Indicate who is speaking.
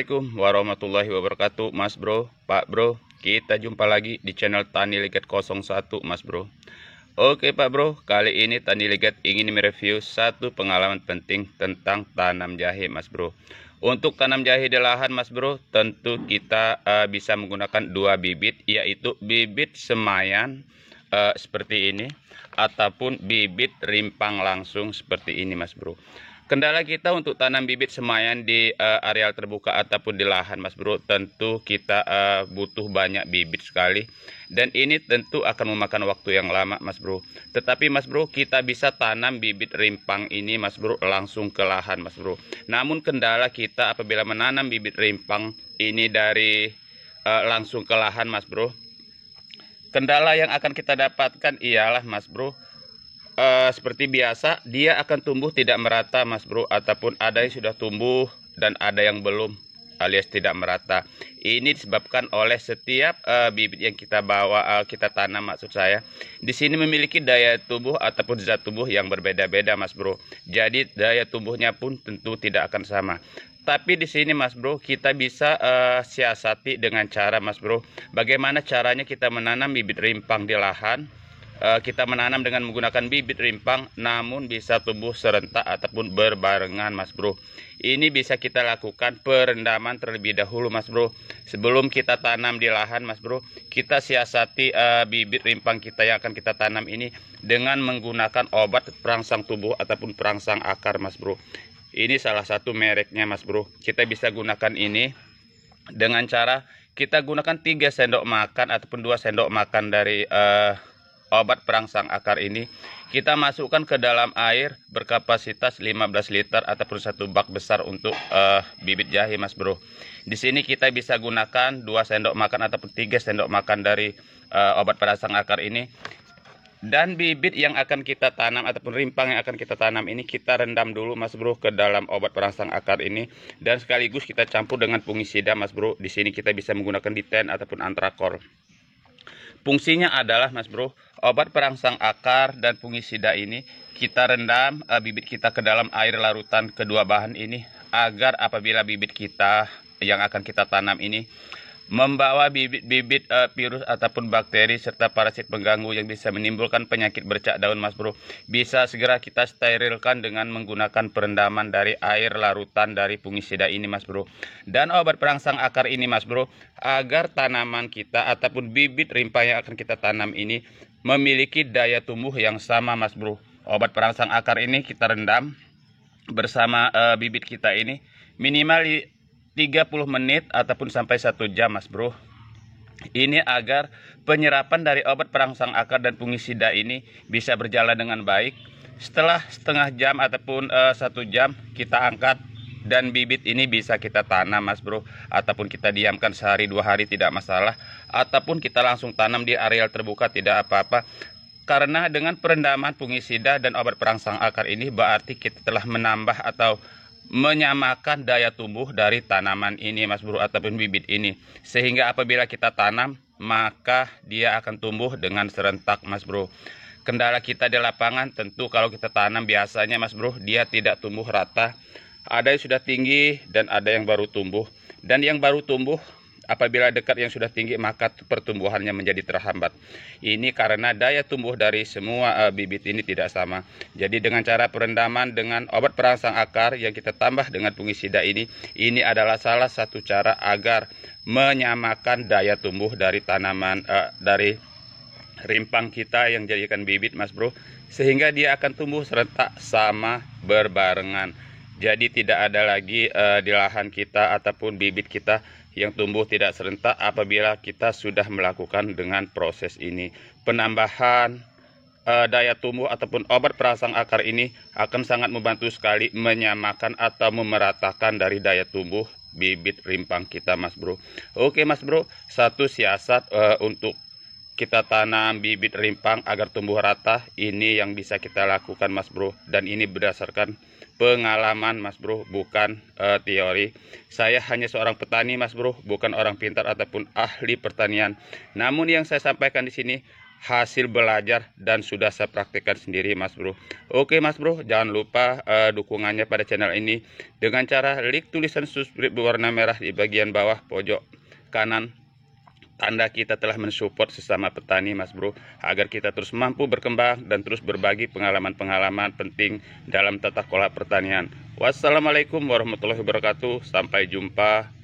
Speaker 1: Assalamualaikum warahmatullahi wabarakatuh, Mas Bro, Pak Bro. Kita jumpa lagi di channel Tani Ligat 01, Mas Bro. Oke Pak Bro, kali ini Tani Ligat ingin mereview satu pengalaman penting tentang tanam jahe, Mas Bro. Untuk tanam jahe di lahan, Mas Bro, tentu kita bisa menggunakan dua bibit, yaitu bibit semayan seperti ini, ataupun bibit rimpang langsung seperti ini, Mas Bro. Kendala kita untuk tanam bibit semayan di areal terbuka ataupun di lahan, Mas Bro, tentu kita butuh banyak bibit sekali, dan ini tentu akan memakan waktu yang lama, Mas Bro. Tetapi Mas Bro, kita bisa tanam bibit rimpang ini, Mas Bro, langsung ke lahan, Mas Bro. Namun kendala kita apabila menanam bibit rimpang ini dari langsung ke lahan, Mas Bro, kendala yang akan kita dapatkan ialah, Mas Bro, seperti biasa dia akan tumbuh tidak merata, Mas Bro, ataupun ada yang sudah tumbuh dan ada yang belum, alias tidak merata. Ini disebabkan oleh setiap bibit yang kita bawa, kita tanam, maksud saya di sini memiliki daya tumbuh ataupun zat tumbuh yang berbeda-beda, Mas Bro. Jadi daya tumbuhnya pun tentu tidak akan sama. Tapi di sini, Mas Bro, kita bisa siasati dengan cara, Mas Bro, bagaimana caranya kita menanam bibit rimpang di lahan. Kita menanam dengan menggunakan bibit rimpang, namun bisa tumbuh serentak ataupun berbarengan, Mas Bro. Ini bisa kita lakukan perendaman terlebih dahulu, Mas Bro. Sebelum kita tanam di lahan, Mas Bro, kita siasati bibit rimpang kita yang akan kita tanam ini dengan menggunakan obat perangsang tubuh ataupun perangsang akar, Mas Bro. Ini salah satu mereknya, Mas Bro. Kita bisa gunakan ini dengan cara kita gunakan 3 sendok makan ataupun 2 sendok makan dari obat perangsang akar ini. Kita masukkan ke dalam air berkapasitas 15 liter ataupun 1 bak besar untuk bibit jahe, Mas Bro. Di sini kita bisa gunakan 2 sendok makan ataupun 3 sendok makan dari obat perangsang akar ini. Dan bibit yang akan kita tanam ataupun rimpang yang akan kita tanam ini kita rendam dulu, Mas Bro, ke dalam obat perangsang akar ini, dan sekaligus kita campur dengan fungisida, Mas Bro. Di sini kita bisa menggunakan Diten ataupun Antrakor. Fungsinya adalah, Mas Bro, obat perangsang akar dan fungisida ini kita rendam bibit kita ke dalam air larutan kedua bahan ini, agar apabila bibit kita yang akan kita tanam ini membawa bibit-bibit virus ataupun bakteri serta parasit pengganggu yang bisa menimbulkan penyakit bercak daun, Mas Bro, bisa segera kita sterilkan dengan menggunakan perendaman dari air larutan dari fungisida ini, Mas Bro. Dan obat perangsang akar ini, Mas Bro, agar tanaman kita ataupun bibit rimpang yang akan kita tanam ini memiliki daya tumbuh yang sama, Mas Bro. Obat perangsang akar ini kita rendam bersama bibit kita ini minimal 30 menit ataupun sampai 1 jam, Mas Bro. Ini agar penyerapan dari obat perangsang akar dan fungisida ini bisa berjalan dengan baik. Setelah setengah jam ataupun 1 jam kita angkat, dan bibit ini bisa kita tanam, Mas Bro, ataupun kita diamkan sehari 2 hari tidak masalah, ataupun kita langsung tanam di areal terbuka tidak apa-apa. Karena dengan perendaman fungisida dan obat perangsang akar ini berarti kita telah menambah atau menyamakan daya tumbuh dari tanaman ini, Mas Bro, ataupun bibit ini, sehingga apabila kita tanam maka dia akan tumbuh dengan serentak, Mas Bro. Kendala kita di lapangan tentu kalau kita tanam biasanya, Mas Bro, dia tidak tumbuh rata. Ada yang sudah tinggi dan ada yang baru tumbuh, dan yang baru tumbuh apabila dekat yang sudah tinggi maka pertumbuhannya menjadi terhambat. Ini karena daya tumbuh dari semua bibit ini tidak sama. Jadi dengan cara perendaman dengan obat perangsang akar yang kita tambah dengan fungisida ini adalah salah satu cara agar menyamakan daya tumbuh dari tanaman dari rimpang kita yang jadikan bibit, Mas Bro, sehingga dia akan tumbuh serentak sama berbarengan. Jadi tidak ada lagi di lahan kita ataupun bibit kita yang tumbuh tidak serentak apabila kita sudah melakukan dengan proses ini. Penambahan daya tumbuh ataupun obat perangsang akar ini akan sangat membantu sekali menyamakan atau memeratakan dari daya tumbuh bibit rimpang kita, Mas Bro. Oke, Mas Bro, satu siasat untuk kita tanam bibit rimpang agar tumbuh rata, ini yang bisa kita lakukan, Mas Bro, dan ini berdasarkan pengalaman, Mas Bro, bukan teori. Saya hanya seorang petani, Mas Bro, bukan orang pintar ataupun ahli pertanian. Namun yang saya sampaikan di sini hasil belajar dan sudah saya praktekkan sendiri Mas Bro. Oke Mas Bro, jangan lupa dukungannya pada channel ini dengan cara klik tulisan subscribe berwarna merah di bagian bawah pojok kanan. Tanda kita telah mensupport sesama petani Mas Bro, agar kita terus mampu berkembang dan terus berbagi pengalaman-pengalaman penting dalam tata kelola pertanian. Wassalamualaikum warahmatullahi wabarakatuh. Sampai jumpa.